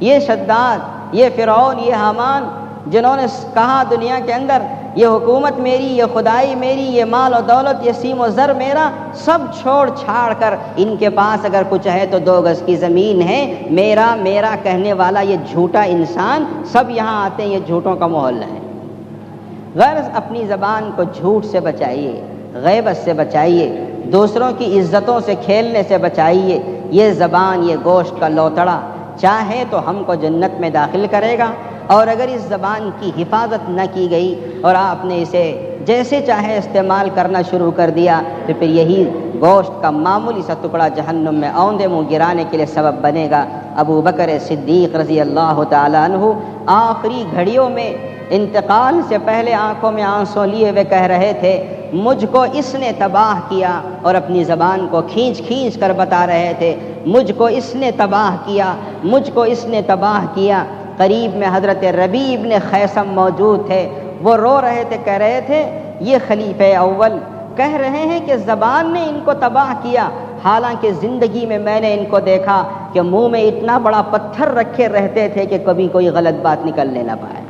یہ شداد، یہ فرعون، یہ حامان جنہوں نے کہا دنیا کے اندر یہ حکومت میری، یہ خدائی میری، یہ مال و دولت، یہ سیم و زر میرا، سب چھوڑ چھاڑ کر ان کے پاس اگر کچھ ہے تو 2 گز کی زمین ہے، میرا میرا کہنے والا یہ جھوٹا انسان، سب یہاں آتے ہیں، یہ جھوٹوں کا محلہ ہے۔ غرض اپنی زبان کو جھوٹ سے بچائیے، غیبت سے بچائیے، دوسروں کی عزتوں سے کھیلنے سے بچائیے۔ یہ زبان، یہ گوشت کا لوتڑا چاہے تو ہم کو جنت میں داخل کرے گا، اور اگر اس زبان کی حفاظت نہ کی گئی اور آپ نے اسے جیسے چاہے استعمال کرنا شروع کر دیا تو پھر یہی گوشت کا معمولی سا ٹکڑا جہنم میں اوندھے منہ گرانے کے لیے سبب بنے گا۔ ابو بکر صدیق رضی اللہ تعالیٰ عنہ آخری گھڑیوں میں انتقال سے پہلے آنکھوں میں آنسو لیے ہوئے کہہ رہے تھے مجھ کو اس نے تباہ کیا، اور اپنی زبان کو کھینچ کھینچ کر بتا رہے تھے مجھ کو اس نے تباہ کیا، مجھ کو اس نے تباہ کیا۔ قریب میں حضرت ربیع ابن خیثم موجود تھے، وہ رو رہے تھے، کہہ رہے تھے یہ خلیفہ اول کہہ رہے ہیں کہ زبان نے ان کو تباہ کیا، حالانکہ زندگی میں نے ان کو دیکھا کہ منہ میں اتنا بڑا پتھر رکھے رہتے تھے کہ کبھی کوئی غلط بات نکلنے نہ پائے۔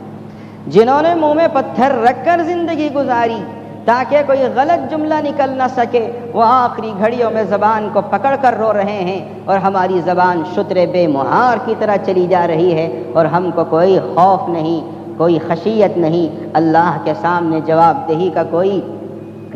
جنہوں نے منہ میں پتھر رکھ کر زندگی گزاری تاکہ کوئی غلط جملہ نکل نہ سکے، وہ آخری گھڑیوں میں زبان کو پکڑ کر رو رہے ہیں، اور ہماری زبان شتر بے مہار کی طرح چلی جا رہی ہے، اور ہم کو کوئی خوف نہیں، کوئی خشیت نہیں، اللہ کے سامنے جواب دہی کا کوئی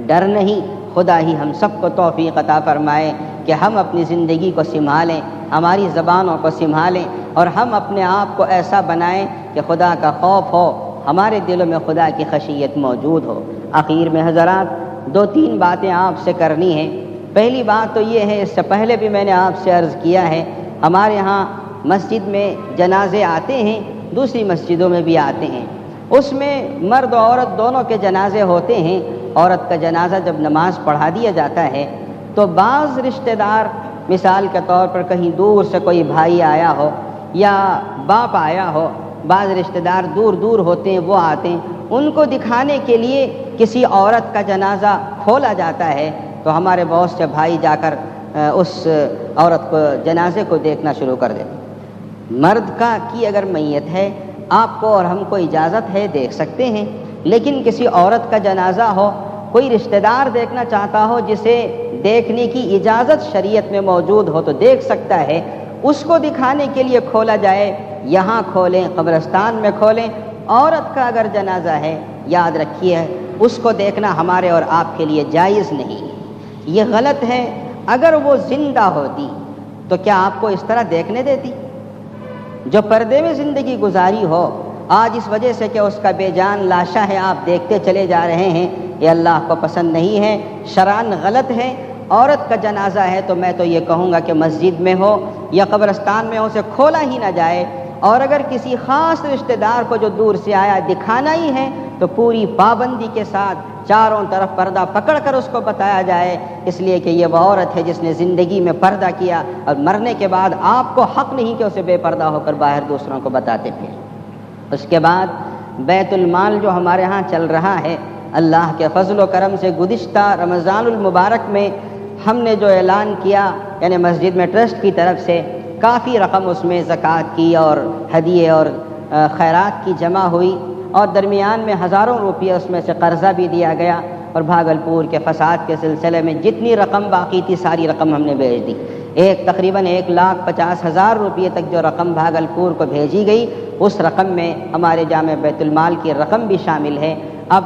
ڈر نہیں۔ خدا ہی ہم سب کو توفیق عطا فرمائے کہ ہم اپنی زندگی کو سنبھالیں، ہماری زبانوں کو سنبھالیں، اور ہم اپنے آپ کو ایسا بنائیں کہ خدا کا خوف ہو، ہمارے دلوں میں خدا کی خشیت موجود ہو۔ آخر میں حضرات 2-3 باتیں آپ سے کرنی ہیں۔ پہلی بات تو یہ ہے، اس سے پہلے بھی میں نے آپ سے عرض کیا ہے، ہمارے ہاں مسجد میں جنازے آتے ہیں، دوسری مسجدوں میں بھی آتے ہیں، اس میں مرد و عورت دونوں کے جنازے ہوتے ہیں۔ عورت کا جنازہ جب نماز پڑھا دیا جاتا ہے تو بعض رشتہ دار، مثال کے طور پر کہیں دور سے کوئی بھائی آیا ہو یا باپ آیا ہو، بعض رشتہ دار دور دور ہوتے ہیں وہ آتے ہیں، ان کو دکھانے کے لیے کسی عورت کا جنازہ کھولا جاتا ہے تو ہمارے بہت سے بھائی جا کر اس عورت کو جنازے کو دیکھنا شروع کر دیتے ہیں۔ مرد کی اگر میت ہے آپ کو اور ہم کو اجازت ہے دیکھ سکتے ہیں، لیکن کسی عورت کا جنازہ ہو، کوئی رشتہ دار دیکھنا چاہتا ہو جسے دیکھنے کی اجازت شریعت میں موجود ہو تو دیکھ سکتا ہے، اس کو دکھانے کے لیے کھولا جائے، یہاں کھولیں قبرستان میں کھولیں۔ عورت کا اگر جنازہ ہے یاد رکھیے اس کو دیکھنا ہمارے اور آپ کے لیے جائز نہیں، یہ غلط ہے۔ اگر وہ زندہ ہوتی تو کیا آپ کو اس طرح دیکھنے دیتی؟ جو پردے میں زندگی گزاری ہو، آج اس وجہ سے کہ اس کا بے جان لاشا ہے آپ دیکھتے چلے جا رہے ہیں، یہ اللہ کو پسند نہیں ہے، شرعاً غلط ہے۔ عورت کا جنازہ ہے تو میں تو یہ کہوں گا کہ مسجد میں ہو یا قبرستان میں ہو، اسے کھولا ہی نہ جائے، اور اگر کسی خاص رشتہ دار کو جو دور سے آیا دکھانا ہی ہے تو پوری پابندی کے ساتھ چاروں طرف پردہ پکڑ کر اس کو بتایا جائے، اس لیے کہ یہ وہ عورت ہے جس نے زندگی میں پردہ کیا، اور مرنے کے بعد آپ کو حق نہیں کہ اسے بے پردہ ہو کر باہر دوسروں کو بتاتے پھر۔ اس کے بعد بیت المال جو ہمارے ہاں چل رہا ہے، اللہ کے فضل و کرم سے گزشتہ رمضان المبارک میں ہم نے جو اعلان کیا، یعنی مسجد میں ٹرسٹ کی طرف سے کافی رقم اس میں زکوٰۃ کی اور ہدیے اور خیرات کی جمع ہوئی، اور درمیان میں ہزاروں روپیہ اس میں سے قرضہ بھی دیا گیا، اور بھاگلپور کے فساد کے سلسلے میں جتنی رقم باقی تھی ساری رقم ہم نے بھیج دی۔ تقریباً 1,50,000 روپیے تک جو رقم بھاگلپور کو بھیجی گئی، اس رقم میں ہمارے جامع بیت المال کی رقم بھی شامل ہے۔ اب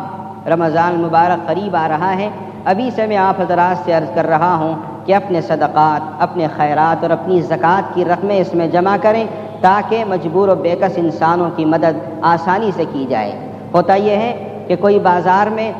رمضان مبارک قریب آ رہا ہے، ابھی سے میں آپ حضرات سے عرض کر رہا ہوں کہ اپنے صدقات، اپنے خیرات اور اپنی زکوٰۃ کی رقمیں اس میں جمع کریں تاکہ مجبور و بےکس انسانوں کی مدد آسانی سے کی جائے۔ ہوتا یہ ہے کہ کوئی بازار میں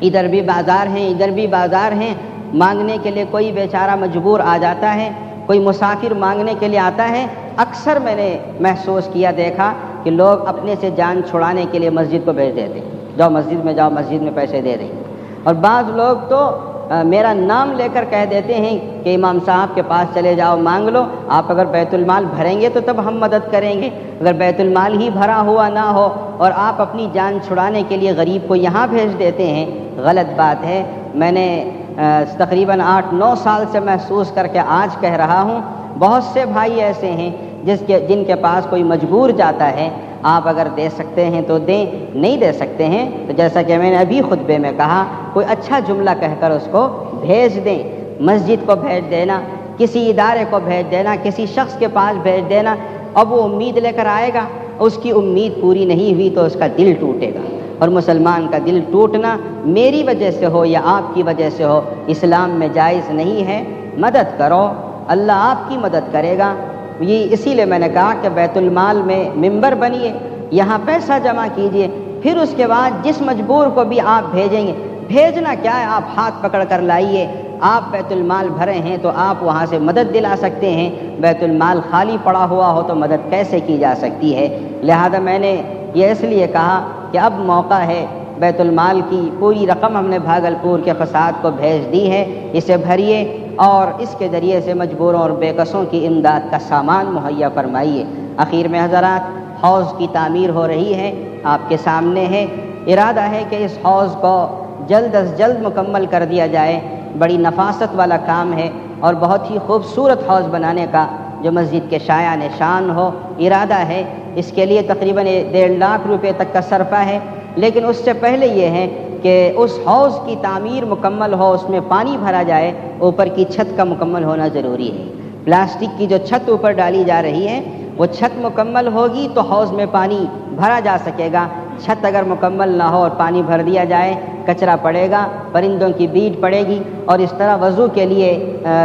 ادھر بھی بازار ہیں ادھر بھی بازار ہیں، مانگنے کے لیے کوئی بیچارہ مجبور آ جاتا ہے، کوئی مسافر مانگنے کے لیے آتا ہے، اکثر میں نے محسوس کیا دیکھا کہ لوگ اپنے سے جان چھڑانے کے لیے مسجد کو بھیج دیتے ہیں، جاؤ مسجد میں جاؤ، مسجد میں پیسے دے دیں، اور بعض لوگ تو میرا نام لے کر کہہ دیتے ہیں کہ امام صاحب کے پاس چلے جاؤ مانگ لو، آپ اگر بیت المال بھریں گے تو تب ہم مدد کریں گے، اگر بیت المال ہی بھرا ہوا نہ ہو اور آپ اپنی جان چھڑانے کے لیے غریب کو یہاں بھیج دیتے ہیں، غلط بات ہے۔ میں نے تقریباً 8-9 سال سے محسوس کر کے آج کہہ رہا ہوں، بہت سے بھائی ایسے ہیں جن کے پاس کوئی مجبور جاتا ہے، آپ اگر دے سکتے ہیں تو دیں، نہیں دے سکتے ہیں تو جیسا کہ میں نے ابھی خطبے میں کہا، کوئی اچھا جملہ کہہ کر اس کو بھیج دیں، مسجد کو بھیج دینا، کسی ادارے کو بھیج دینا، کسی شخص کے پاس بھیج دینا، اب وہ امید لے کر آئے گا، اس کی امید پوری نہیں ہوئی تو اس کا دل ٹوٹے گا، اور مسلمان کا دل ٹوٹنا میری وجہ سے ہو یا آپ کی وجہ سے ہو اسلام میں جائز نہیں ہے۔ مدد کرو، اللہ آپ کی مدد کرے گا۔ یہ اسی لیے میں نے کہا کہ بیت المال میں ممبر بنیے، یہاں پیسہ جمع کیجئے، پھر اس کے بعد جس مجبور کو بھی آپ بھیجیں گے، بھیجنا کیا ہے، آپ ہاتھ پکڑ کر لائیے، آپ بیت المال بھرے ہیں تو آپ وہاں سے مدد دلا سکتے ہیں، بیت المال خالی پڑا ہوا ہو تو مدد کیسے کی جا سکتی ہے؟ لہذا میں نے یہ اس لیے کہا کہ اب موقع ہے، بیت المال کی پوری رقم ہم نے بھاگلپور کے فساد کو بھیج دی ہے، اسے بھریے اور اس کے ذریعے سے مجبوروں اور بےکسوں کی امداد کا سامان مہیا فرمائیے۔ آخر میں حضرات، حوض کی تعمیر ہو رہی ہے، آپ کے سامنے ہے، ارادہ ہے کہ اس حوض کو جلد از جلد مکمل کر دیا جائے، بڑی نفاست والا کام ہے اور بہت ہی خوبصورت حوض بنانے کا جو مسجد کے شایان شان ہو، ارادہ ہے۔ اس کے لیے تقریباً 1.5 لاکھ روپے تک کا صرفہ ہے، لیکن اس سے پہلے یہ ہے کہ اس حوض کی تعمیر مکمل ہو، اس میں پانی بھرا جائے، اوپر کی چھت کا مکمل ہونا ضروری ہے۔ پلاسٹک کی جو چھت اوپر ڈالی جا رہی ہے وہ چھت مکمل ہوگی تو حوض میں پانی بھرا جا سکے گا، چھت اگر مکمل نہ ہو اور پانی بھر دیا جائے، کچرا پڑے گا، پرندوں کی بیٹ پڑے گی اور اس طرح وضو کے لیے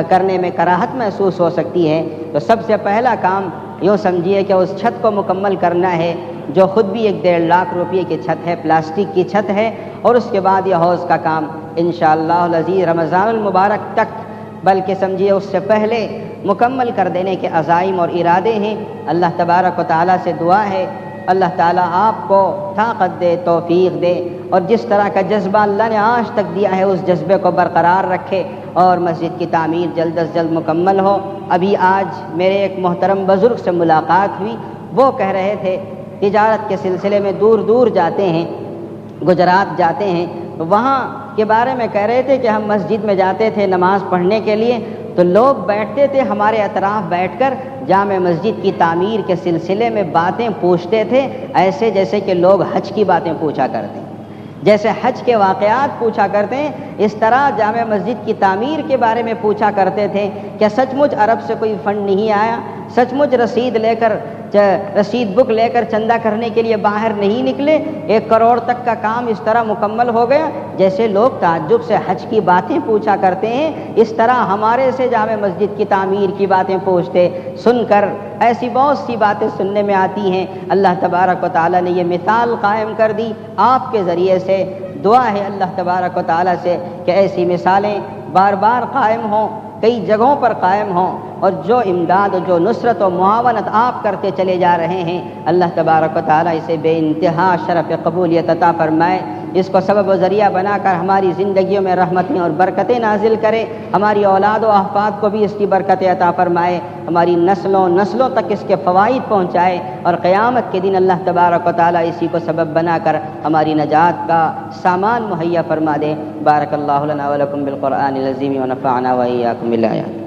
کرنے میں کراہت محسوس ہو سکتی ہے۔ تو سب سے پہلا کام یوں سمجھیے کہ اس چھت کو مکمل کرنا ہے، جو خود بھی 1.5 لاکھ روپے کی چھت ہے، پلاسٹک کی چھت ہے، اور اس کے بعد یہ حوض کا کام انشاءاللہ العزیز رمضان المبارک تک، بلکہ سمجھیے اس سے پہلے مکمل کر دینے کے عزائم اور ارادے ہیں۔ اللہ تبارک و تعالیٰ سے دعا ہے اللہ تعالیٰ آپ کو طاقت دے، توفیق دے، اور جس طرح کا جذبہ اللہ نے آج تک دیا ہے اس جذبے کو برقرار رکھے اور مسجد کی تعمیر جلد از جلد مکمل ہو۔ ابھی آج میرے ایک محترم بزرگ سے ملاقات ہوئی، وہ کہہ رہے تھے تجارت کے سلسلے میں دور دور جاتے ہیں، گجرات جاتے ہیں، وہاں کے بارے میں کہہ رہے تھے کہ ہم مسجد میں جاتے تھے نماز پڑھنے کے لیے، تو لوگ بیٹھتے تھے ہمارے اطراف بیٹھ کر جامع مسجد کی تعمیر کے سلسلے میں باتیں پوچھتے تھے، ایسے جیسے کہ لوگ حج کی باتیں پوچھا کرتے ہیں، جیسے حج کے واقعات پوچھا کرتے ہیں، اس طرح جامع مسجد کی تعمیر کے بارے میں پوچھا کرتے تھے۔ کیا سچ مچ عرب سے کوئی فنڈ نہیں آیا؟ سچ مچ رسید بک لے کر چندہ کرنے کے لیے باہر نہیں نکلے؟ 1 کروڑ تک کا کام اس طرح مکمل ہو گیا؟ جیسے لوگ تعجب سے حج کی باتیں پوچھا کرتے ہیں، اس طرح ہمارے سے جامع مسجد کی تعمیر کی باتیں پوچھتے، سن کر ایسی بہت سی باتیں سننے میں آتی ہیں۔ اللہ تبارک و تعالیٰ نے یہ مثال قائم کر دی آپ کے ذریعے سے۔ دعا ہے اللہ تبارک و تعالیٰ سے کہ ایسی مثالیں بار بار قائم ہوں، کئی جگہوں پر قائم ہوں، اور جو امداد و جو نصرت و معاونت آپ کرتے چلے جا رہے ہیں، اللہ تبارک و تعالیٰ اسے بے انتہا شرف قبولیت عطا فرمائے، اس کو سبب و ذریعہ بنا کر ہماری زندگیوں میں رحمتیں اور برکتیں نازل کرے، ہماری اولاد و احفاد کو بھی اس کی برکتیں عطا فرمائے، ہماری نسلوں تک اس کے فوائد پہنچائے، اور قیامت کے دن اللہ تبارک و تعالیٰ اسی کو سبب بنا کر ہماری نجات کا سامان مہیا فرما دے۔ بارک اللہ لنا ولکم بالقرآن العظیم ونفعنا وإیاکم بالآیات۔